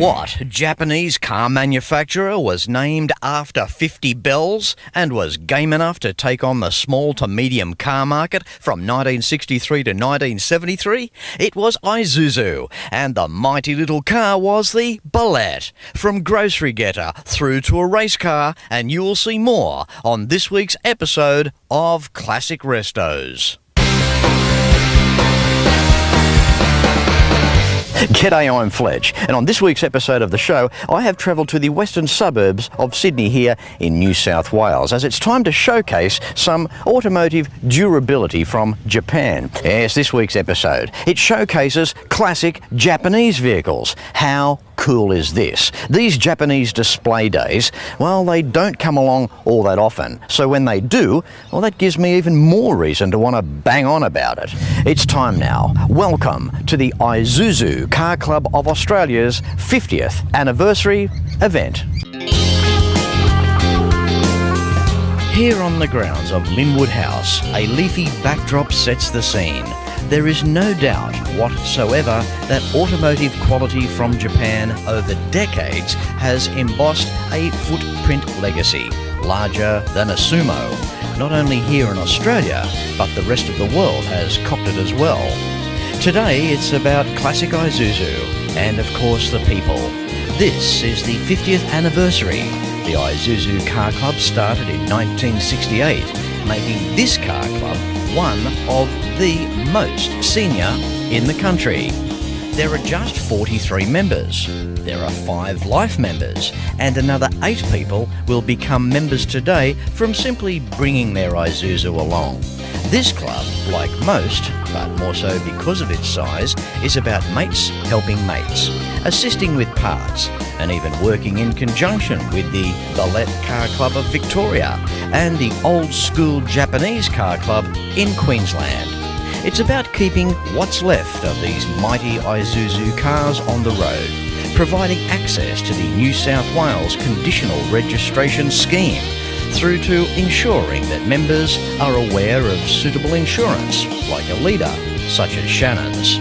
What Japanese car manufacturer was named after 50 bells and was game enough to take on the small to medium car market from 1963 to 1973? It was Isuzu, and the mighty little car was the Bullet. From grocery getter through to a race car, and you'll see more on this week's episode of Classic Restos. G'day, I'm Fletch, and on this week's episode of the show, I have travelled to the western suburbs of Sydney here in New South Wales, as it's time to showcase some automotive durability from Japan. Yes, this week's episode, it showcases classic Japanese vehicles. How cool is this? These Japanese display days, well, they don't come along all that often. So when they do, well, that gives me even more reason to want to bang on about it. It's time now. Welcome to the Isuzu Car Club of Australia's 50th anniversary event. Here on the grounds of Linnwood House, a leafy backdrop sets the scene. There is no doubt whatsoever that automotive quality from Japan over decades has embossed a footprint legacy, larger than a sumo. Not only here in Australia, but the rest of the world has copped it as well. Today it's about classic Isuzu and of course the people. This is the 50th anniversary. The Isuzu Car Club started in 1968, making this car club one of the most senior in the country. There are just 43 members. There are 5 life members, and another 8 people will become members today from simply bringing their Isuzu along. This club, like most, but more so because of its size, is about mates helping mates, assisting with parts, and even working in conjunction with the Bullet Car Club of Victoria and the Old School Japanese Car Club in Queensland. It's about keeping what's left of these mighty Isuzu cars on the road, providing access to the New South Wales Conditional Registration Scheme, through to ensuring that members are aware of suitable insurance, like a leader, such as Shannon's.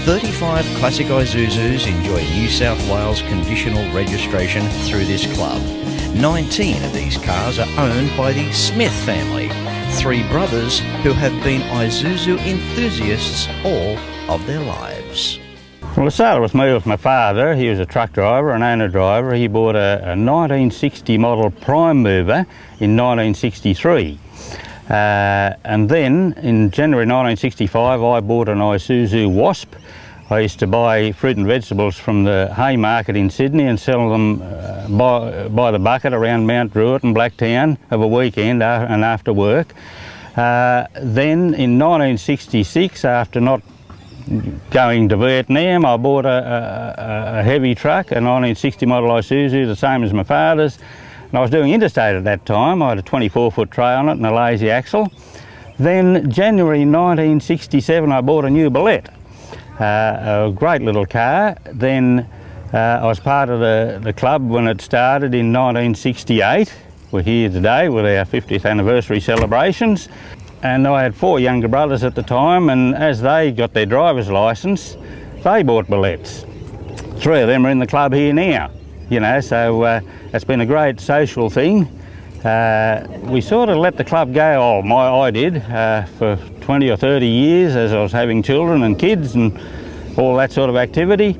35 classic Isuzus enjoy New South Wales conditional registration through this club. 19 of these cars are owned by the Smith family, 3 brothers who have been Isuzu enthusiasts all of their lives. Well, it started with me with my father. He was a truck driver, an owner driver. He bought a 1960 model prime mover in 1963. And then in January 1965, I bought an Isuzu Wasp. I used to buy fruit and vegetables from the Haymarket in Sydney and sell them by the bucket around Mount Druitt and Blacktown of a weekend and after work. Then in 1966, after not going to Vietnam, I bought a heavy truck, a 1960 model Isuzu, the same as my father's. And I was doing interstate at that time. I had a 24-foot tray on it and a lazy axle. Then January 1967, I bought a new Bullet, a great little car. Then I was part of the club when it started in 1968. We're here today with our 50th anniversary celebrations. And I had 4 younger brothers at the time, and as they got their driver's licence, they bought Bullets. 3 of them are in the club here now, you know, so it's been a great social thing. We sort of let the club go, I did, for 20 or 30 years as I was having children and kids and all that sort of activity.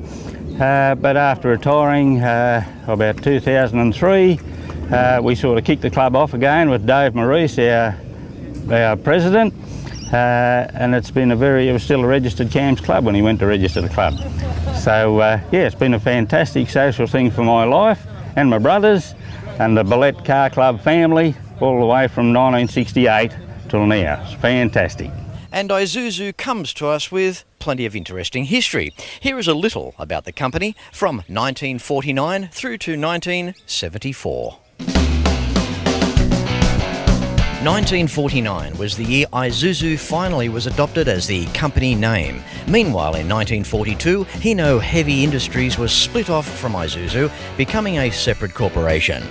But after retiring about 2003, we sort of kicked the club off again with Dave Maurice, our president, and it was still a registered CAMS club when he went to register the club. So yeah, it's been a fantastic social thing for my life and my brothers and the Bullet Car Club family all the way from 1968 till now. It's fantastic. And Isuzu comes to us with plenty of interesting history. Here is a little about the company from 1949 through to 1974. 1949 was the year Isuzu finally was adopted as the company name. Meanwhile, in 1942, Hino Heavy Industries was split off from Isuzu, becoming a separate corporation.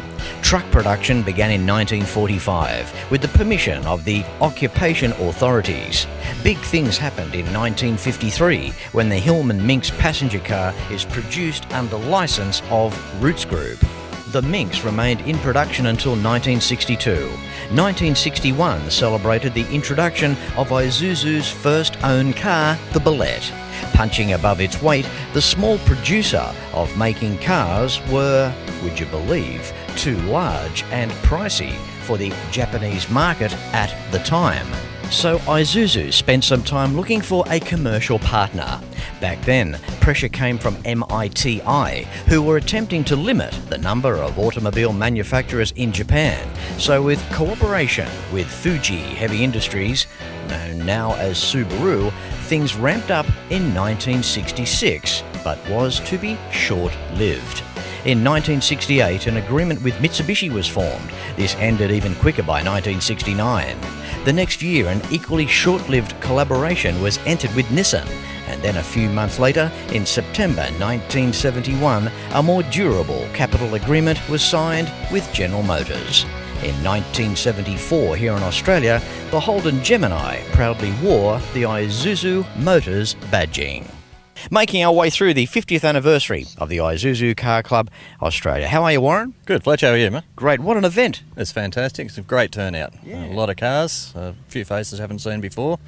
Truck production began in 1945 with the permission of the occupation authorities. Big things happened in 1953 when the Hillman Minx passenger car is produced under license of Roots Group. The Minx remained in production until 1962. 1961 celebrated the introduction of Isuzu's first owned car, the Bullet. Punching above its weight, the small producer of making cars were, would you believe, too large and pricey for the Japanese market at the time. So Isuzu spent some time looking for a commercial partner. Back then, pressure came from MITI, who were attempting to limit the number of automobile manufacturers in Japan. So with cooperation with Fuji Heavy Industries, known now as Subaru, things ramped up in 1966, but was to be short-lived. In 1968, an agreement with Mitsubishi was formed. This ended even quicker by 1969. The next year, an equally short-lived collaboration was entered with Nissan, and then a few months later, in September 1971, a more durable capital agreement was signed with General Motors. In 1974, here in Australia, the Holden Gemini proudly wore the Isuzu Motors badging. Making our way through the 50th anniversary of the Isuzu Car Club Australia. How are you, Warren? Good, Fletch, how are you, mate? Great. What an event. It's fantastic. It's a great turnout. Yeah. A lot of cars, a few faces haven't seen before,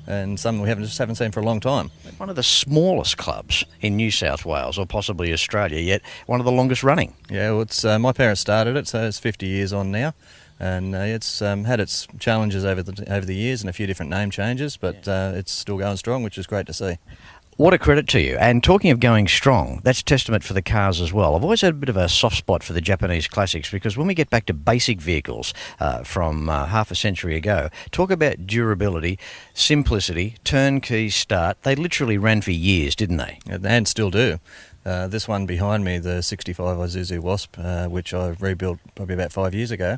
and some we haven't seen for a long time. One of the smallest clubs in New South Wales, or possibly Australia, yet one of the longest running. Yeah, well, it's my parents started it, so it's 50 years on now, and it's had its challenges over the years and a few different name changes, but it's still going strong, which is great to see. What a credit to you. And talking of going strong, that's testament for the cars as well. I've always had a bit of a soft spot for the Japanese classics because when we get back to basic vehicles from half a century ago, talk about durability, simplicity, turnkey start. They literally ran for years, didn't they? And still do. This one behind me, the 65 Isuzu Wasp, which I rebuilt probably about 5 years ago.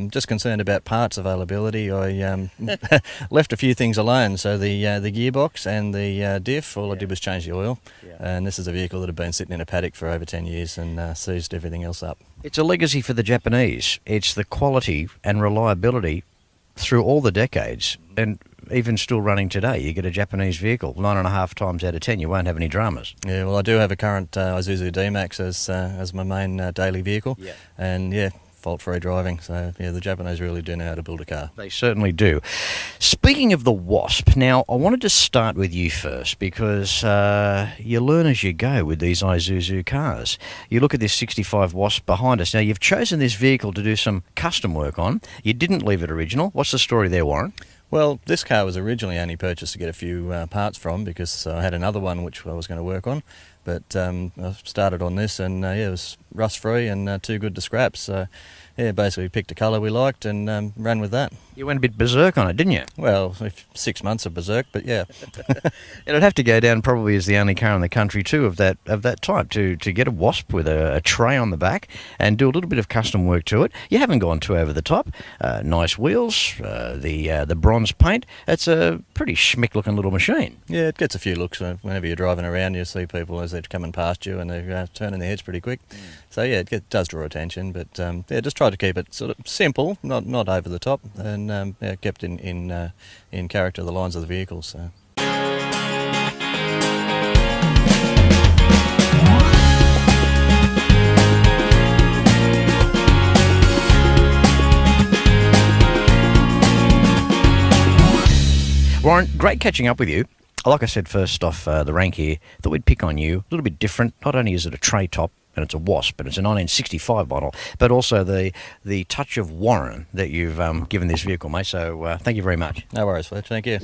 Just concerned about parts availability. I left a few things alone. So the gearbox and the diff, all I did was change the oil. And this is a vehicle that had been sitting in a paddock for over 10 years and seized everything else up. It's a legacy for the Japanese. It's the quality and reliability through all the decades. And even still running today, you get a Japanese vehicle, 9.5 times out of 10, you won't have any dramas. Yeah, well, I do have a current Isuzu D-Max as my main daily vehicle, and fault-free driving. So the Japanese really do know how to build a car. They certainly do. Speaking of the Wasp, now I wanted to start with you first because you learn as you go with these Isuzu cars. You look at this 65 Wasp behind us. Now you've chosen this vehicle to do some custom work on. You didn't leave it original. What's the story there, Warren? Well, this car was originally only purchased to get a few parts from because I had another one which I was going to work on. But I started on this and it was rust-free and too good to scrap. So basically picked a colour we liked and ran with that. You went a bit berserk on it, didn't you? Well, 6 months of berserk, but yeah. It'd have to go down probably as the only car in the country too of that type to get a Wasp with a tray on the back and do a little bit of custom work to it. You haven't gone too over the top. Nice wheels, the bronze paint. It's a pretty schmick looking little machine. Yeah, it gets a few looks whenever you're driving around. You see people as they're coming past you and they're turning their heads pretty quick. So yeah, it does draw attention, but just try to keep it sort of simple, not over the top, and kept in character the lines of the vehicle. So. Warren, great catching up with you. Like I said first off the rank here, thought we'd pick on you. A little bit different. Not only is it a tray top, and it's a Wasp, and it's a 1965 model, but also the touch of Warren that you've given this vehicle, mate. So thank you very much. No worries, Fletch. Thank you.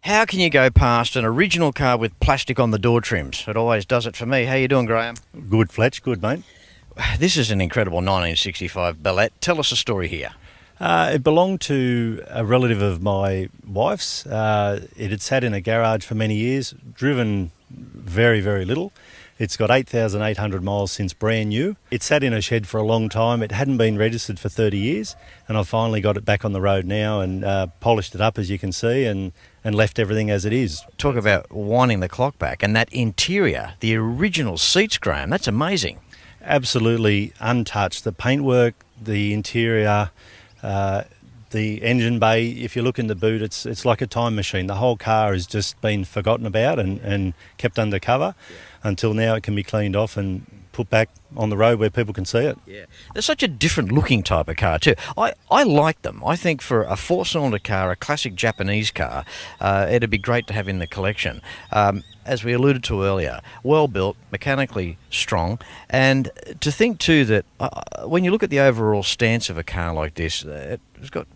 How can you go past an original car with plastic on the door trims? It always does it for me. How you doing, Graham? Good, Fletch. Good, mate. This is an incredible 1965 Bullet. Tell us a story here. It belonged to a relative of my wife's. It had sat in a garage for many years, driven very, very little. It's got 8,800 miles since brand new. It sat in a shed for a long time. It hadn't been registered for 30 years, and I've finally got it back on the road now and polished it up, as you can see, and left everything as it is. Talk about winding the clock back, and that interior, the original seats, Graham, that's amazing. Absolutely untouched. The paintwork, the interior, the engine bay, if you look in the boot, it's like a time machine. The whole car has just been forgotten about and kept under cover until now it can be cleaned off and put back on the road where people can see it. Yeah, they're such a different looking type of car too. I like them. I think for a four-cylinder car, a classic Japanese car, it'd be great to have in the collection. As we alluded to earlier, well built, mechanically strong, and to think too that when you look at the overall stance of a car like this, it's got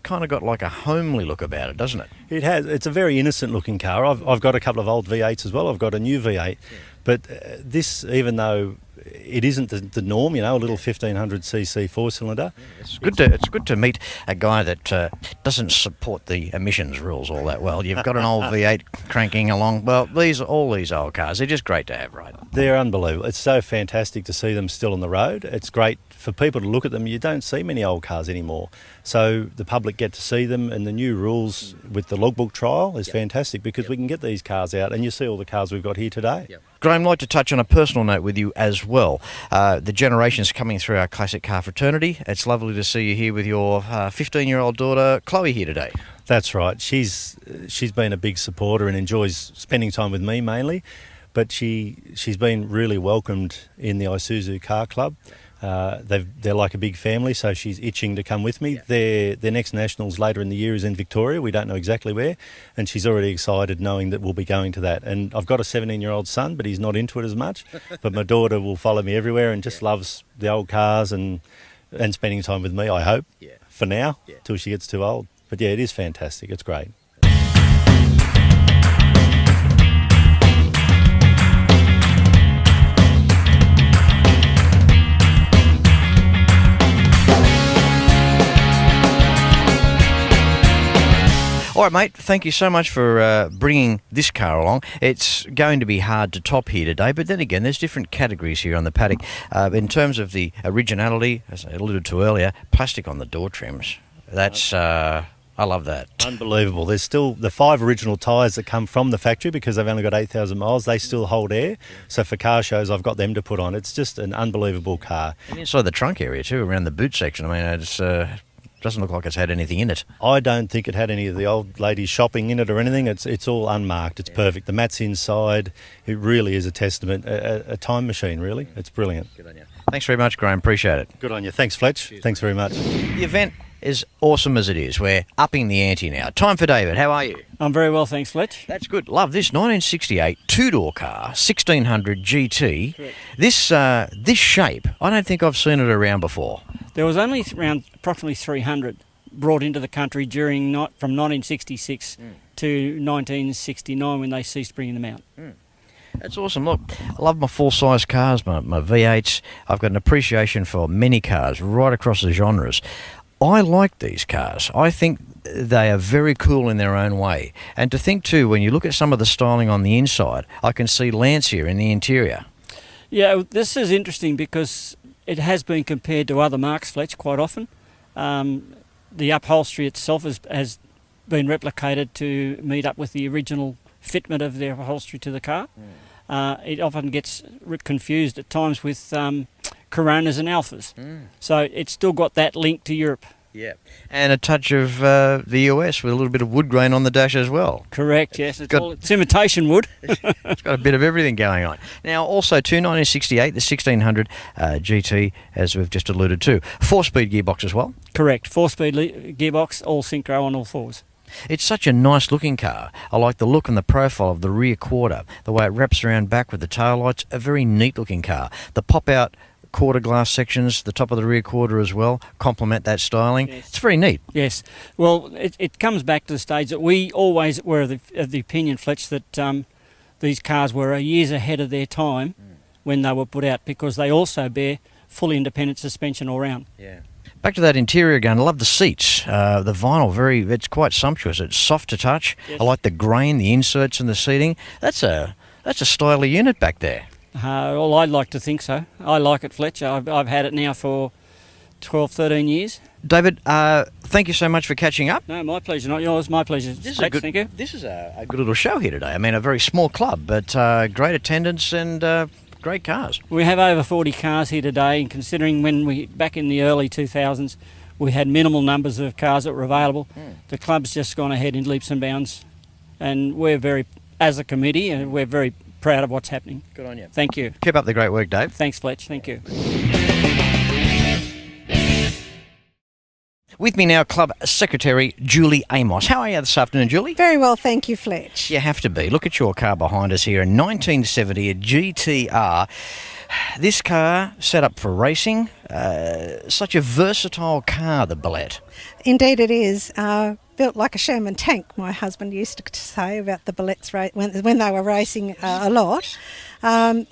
like a homely look about it, doesn't it? It has. It's a very innocent looking car. I've got a couple of old V8s as well. I've got a new V8, but this, even though it isn't the norm, a little 1500cc four-cylinder. It's good to meet a guy that doesn't support the emissions rules all that well. You've got an old V8 cranking along. Well, all these old cars, they're just great to have, right? They're unbelievable. It's so fantastic to see them still on the road. It's great for people to look at them. You don't see many old cars anymore. So the public get to see them, and the new rules with the logbook trial is fantastic because we can get these cars out, and you see all the cars we've got here today. Graham, I'd like to touch on a personal note with you as well. The generations coming through our classic car fraternity. It's lovely to see you here with your 15-year-old daughter, Chloe, here today. That's right. She's been a big supporter and enjoys spending time with me mainly, but she's been really welcomed in the Isuzu Car Club. They're like a big family, so she's itching to come with me. Their next nationals later in the year is in Victoria. We don't know exactly where, and she's already excited knowing that we'll be going to that. And I've got a 17-year-old son, but he's not into it as much. But my daughter will follow me everywhere and just loves the old cars and spending time with me, I hope, for now, till she gets too old. But yeah, it is fantastic. It's great. All right, mate, thank you so much for bringing this car along. It's going to be hard to top here today, but then again, there's different categories here on the paddock. In terms of the originality, as I alluded to earlier, plastic on the door trims. That's... I love that. Unbelievable. There's still the 5 original tyres that come from the factory because they've only got 8,000 miles. They still hold air. So for car shows, I've got them to put on. It's just an unbelievable car. And inside the trunk area too, around the boot section. I mean, it's... doesn't look like it's had anything in it. I don't think it had any of the old ladies shopping in it or anything. It's all unmarked. It's perfect. The mat's inside. It really is a testament, a time machine, really. It's brilliant. Good on you. Thanks very much, Graham. Appreciate it. Good on you. Thanks, Fletch. Cheers, thanks very much. The event is awesome as it is. We're upping the ante now. Time for David. How are you? I'm very well, thanks, Fletch. That's good. Love this 1968 two-door car, 1600 GT. Correct. This shape, I don't think I've seen it around before. There was only around approximately 300 brought into the country from 1966 to 1969 when they ceased bringing them out. That's awesome. Look, I love my full-size cars, my V8s. I've got an appreciation for many cars right across the genres. I like these cars. I think they are very cool in their own way. And to think too, when you look at some of the styling on the inside, I can see Lancia in the interior. Yeah, this is interesting because it has been compared to other marques, Fletch, quite often. The upholstery itself has been replicated to meet up with the original fitment of the upholstery to the car. It often gets confused at times with Coronas and Alphas. So it's still got that link to Europe. Yeah, and a touch of the US with a little bit of wood grain on the dash as well. Correct, yes. It's imitation wood. It's got a bit of everything going on. Now, also, 1968, the 1600 GT, as we've just alluded to. 4-speed gearbox as well. Correct, 4-speed gearbox, all synchro on all fours. It's such a nice looking car. I like the look and the profile of the rear quarter, the way it wraps around back with the taillights. A very neat looking car. The pop-out quarter glass sections, the top of the rear quarter as well, complement that styling. Yes. It's very neat. Yes. Well, it comes back to the stage that we always were of the opinion, Fletch, that these cars were years ahead of their time when they were put out because they also bear fully independent suspension all round. Yeah. Back to that interior again. I love the seats. The vinyl, it's quite sumptuous. It's soft to touch. Yes. I like the grain, the inserts and the seating. That's a stylish unit back there. Well, I'd like to think so. I like it, Fletch. I've had it now for 12, 13 years. David, thank you so much for catching up. No, my pleasure, not yours. My pleasure. Fletch, thank you. This is a good little show here today. I mean, a very small club, but great attendance and great cars. We have over 40 cars here today, and considering back in the early 2000s, we had minimal numbers of cars that were available. The club's just gone ahead in leaps and bounds, and as a committee, we're very proud of what's happening. Good on you. Thank you. Keep up the great work, Dave. Thanks, Fletch. Thank you. With me now, Club Secretary Julie Amos. How are you this afternoon, Julie? Very well, thank you, Fletch. You have to be. Look at your car behind us here, a 1970, a GTR. This car set up for racing. Such a versatile car, the Bullet. Indeed it is. Built like a Sherman tank, my husband used to say about the Bullets when they were racing a lot.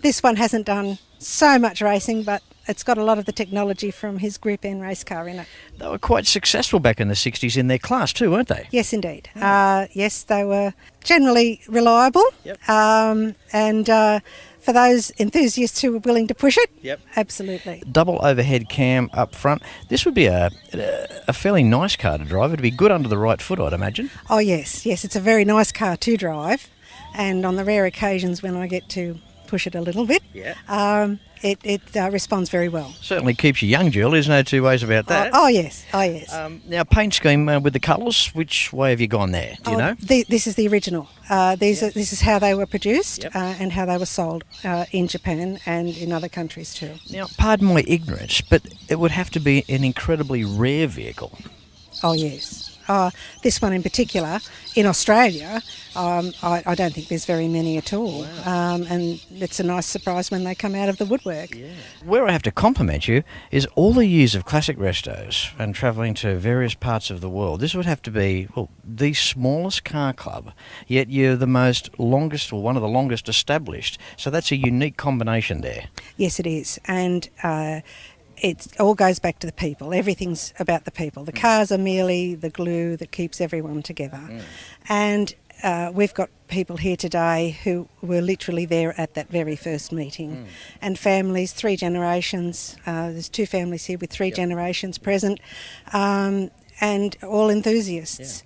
This one hasn't done so much racing, but it's got a lot of the technology from his Group N race car in it. They were quite successful back in the 60s in their class too, weren't they? Yes, indeed. Yes, they were generally reliable. Yep. And for those enthusiasts who were willing to push it, Yep. Absolutely. Double overhead cam up front. This would be a fairly nice car to drive. It'd be good under the right foot, I'd imagine. Oh, yes, it's a very nice car to drive. And on the rare occasions when I get to push it a little bit, it responds very well. Certainly keeps you young, Jill. There's no two ways about that. Oh yes. Now, paint scheme with the colours, which way have you gone there? Do you know? This is the original. This is how they were produced and how they were sold in Japan and in other countries too. Now, pardon my ignorance, but it would have to be an incredibly rare vehicle. Oh yes. This one in particular, in Australia, I don't think there's very many at all. Wow. And it's a nice surprise when they come out of the woodwork. Yeah. Where I have to compliment you is all the years of classic Restos and travelling to various parts of the world. This would have to be, the smallest car club, yet you're the longest or one of the longest established. So that's a unique combination there. Yes, it is. And it all goes back to the people. Everything's about the people. The cars are merely the glue that keeps everyone together. And we've got people here today who were literally there at that very first meeting. And families, 3 generations. There's 2 families here with 3 generations present, and all enthusiasts.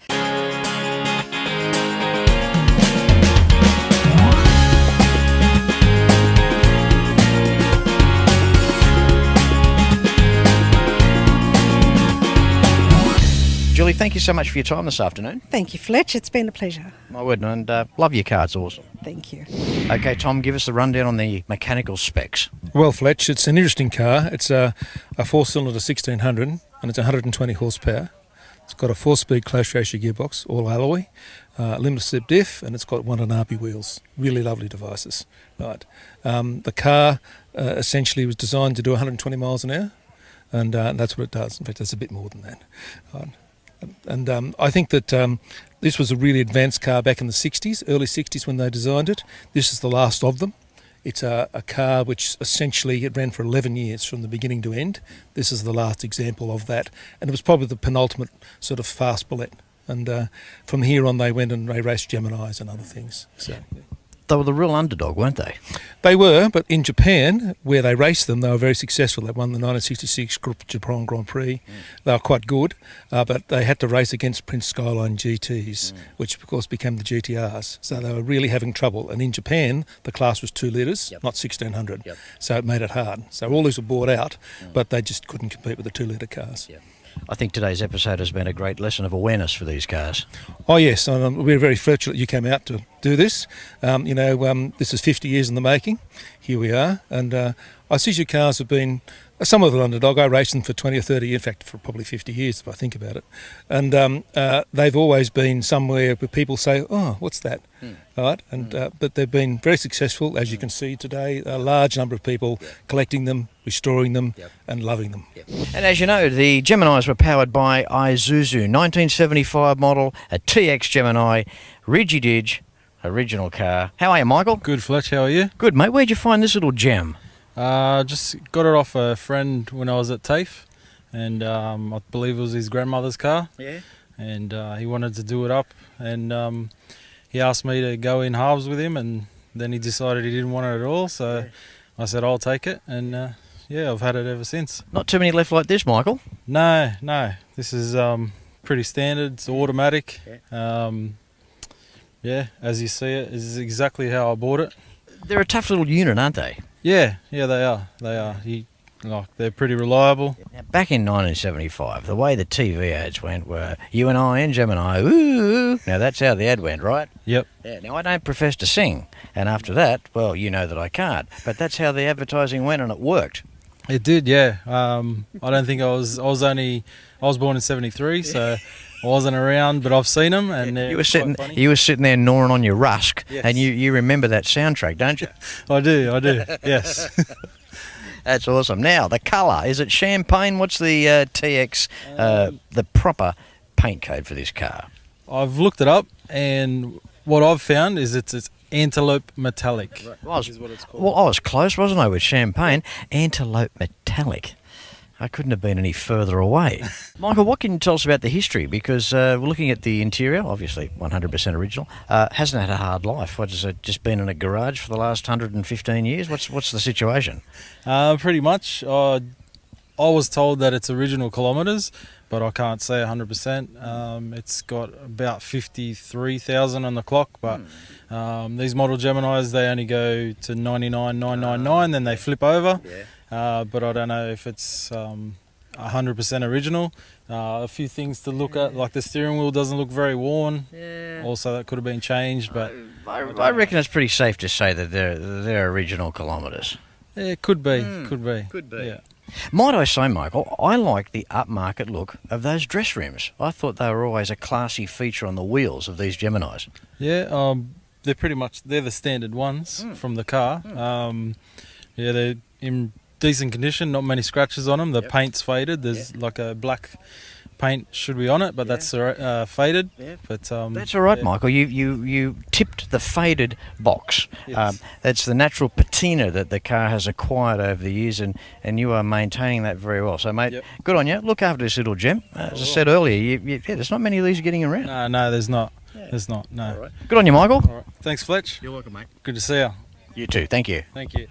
Julie, thank you so much for your time this afternoon. Thank you, Fletch. It's been a pleasure. My word, and love your car. It's awesome. Thank you. Okay, Tom, give us the rundown on the mechanical specs. Well, Fletch, it's an interesting car. It's a 4-cylinder 1600 and it's 120 horsepower. It's got a 4-speed close ratio gearbox, all alloy, limited slip diff, and it's got 1 RP wheels. Really lovely devices. Right. The car essentially was designed to do 120 miles an hour, and that's what it does. In fact, it's a bit more than that. And I think that this was a really advanced car back in the 60s, early 60s when they designed it. This is the last of them. It's a car which essentially it ran for 11 years from the beginning to end. This is the last example of that. And it was probably the penultimate sort of fast bullet. And from here on they went and they raced Geminis and other things. So. They were the real underdog, weren't they? They were, but in Japan, where they raced them, they were very successful. They won the 1966 Japan Grand Prix. They were quite good, but they had to race against Prince Skyline GTs, which of course became the GTRs. So they were really having trouble. And in Japan, the class was 2 litres, not 1600. So it made it hard. So all these were bought out, but they just couldn't compete with the 2-litre cars. I think today's episode has been a great lesson of awareness for these cars. Oh yes, we're very fortunate you came out to do this. This is 50 years in the making. Here we are, and Isuzu cars have been somewhat of an underdog. I raced them for 20 or 30 years, in fact for probably 50 years if I think about it. And they've always been somewhere where people say, oh, what's that? Right? And but they've been very successful, as you can see today, a large number of people collecting them, restoring them and loving them. And as you know, the Geminis were powered by Isuzu, 1975 model, a TX Gemini, Ridgy-Dig, original car. How are you, Michael? Good, Fletch, how are you? Good, mate. Where'd you find this little gem? Just got it off a friend when I was at TAFE, and I believe it was his grandmother's car. Yeah. And he wanted to do it up, and he asked me to go in halves with him and then he decided he didn't want it at all. So I said I'll take it, and I've had it ever since. Not too many left like this, Michael. No. This is pretty standard. It's automatic. As you see it, is exactly how I bought it. They're a tough little unit, aren't they? Yeah, they are. They're pretty reliable. Now, back in 1975, the way the TV ads went were you and I and Gemini, ooh. Now, that's how the ad went, right? Yep. Yeah, now, I don't profess to sing. And after that, well, you know that I can't. But that's how the advertising went, and it worked. It did, yeah. I don't think I was born in 73, so I wasn't around, but I've seen them, and you were sitting there gnawing on your rusk, yes. and you remember that soundtrack, don't you? I do, yes. That's awesome. Now, the colour, is it champagne? What's the TX, the proper paint code for this car? I've looked it up, and what I've found is it's antelope metallic. Right. Is what it's called. Well, I was close, wasn't I, with champagne? Antelope metallic. I couldn't have been any further away. Michael, what can you tell us about the history? Because we're looking at the interior, obviously 100% original, hasn't had a hard life. What has it just been in a garage for the last 115 years? What's the situation? Pretty much. I was told that it's original kilometres, but I can't say 100%. It's got about 53,000 on the clock, but these model Geminis, they only go to 99,999, then they flip over. Yeah. But I don't know if it's 100% original. A few things to look at, like the steering wheel doesn't look very worn. Yeah. Also, that could have been changed, but I reckon it's pretty safe to say that they're original kilometres. yeah, it could be. Could be. Yeah. Might I say, Michael, I like the upmarket look of those dress rims. I thought they were always a classy feature on the wheels of these Geminis. Yeah, they're the standard ones from the car. They're in decent condition, not many scratches on them. The paint's faded. There's like a black paint should be on it, but that's faded. Yeah. But That's all right, Michael. You tipped the faded box. Yes. That's the natural patina that the car has acquired over the years, and you are maintaining that very well. So, mate, good on you. Look after this little gem. As I said earlier, there's not many of these getting around. No, there's not. There's not. No. All right. Good on you, Michael. All right. Thanks, Fletch. You're welcome, mate. Good to see you. You too. Thank you. Thank you.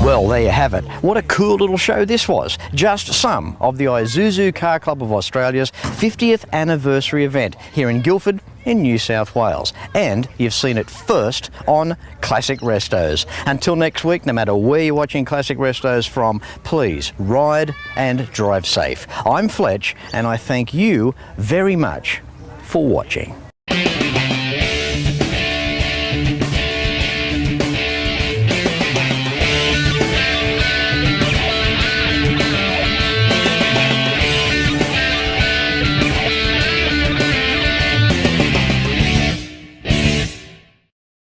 Well, there you have it. What a cool little show this was. Just some of the Isuzu Car Club of Australia's 50th anniversary event here in Guildford in New South Wales. And you've seen it first on Classic Restos. Until next week, no matter where you're watching Classic Restos from, please ride and drive safe. I'm Fletch, and I thank you very much for watching.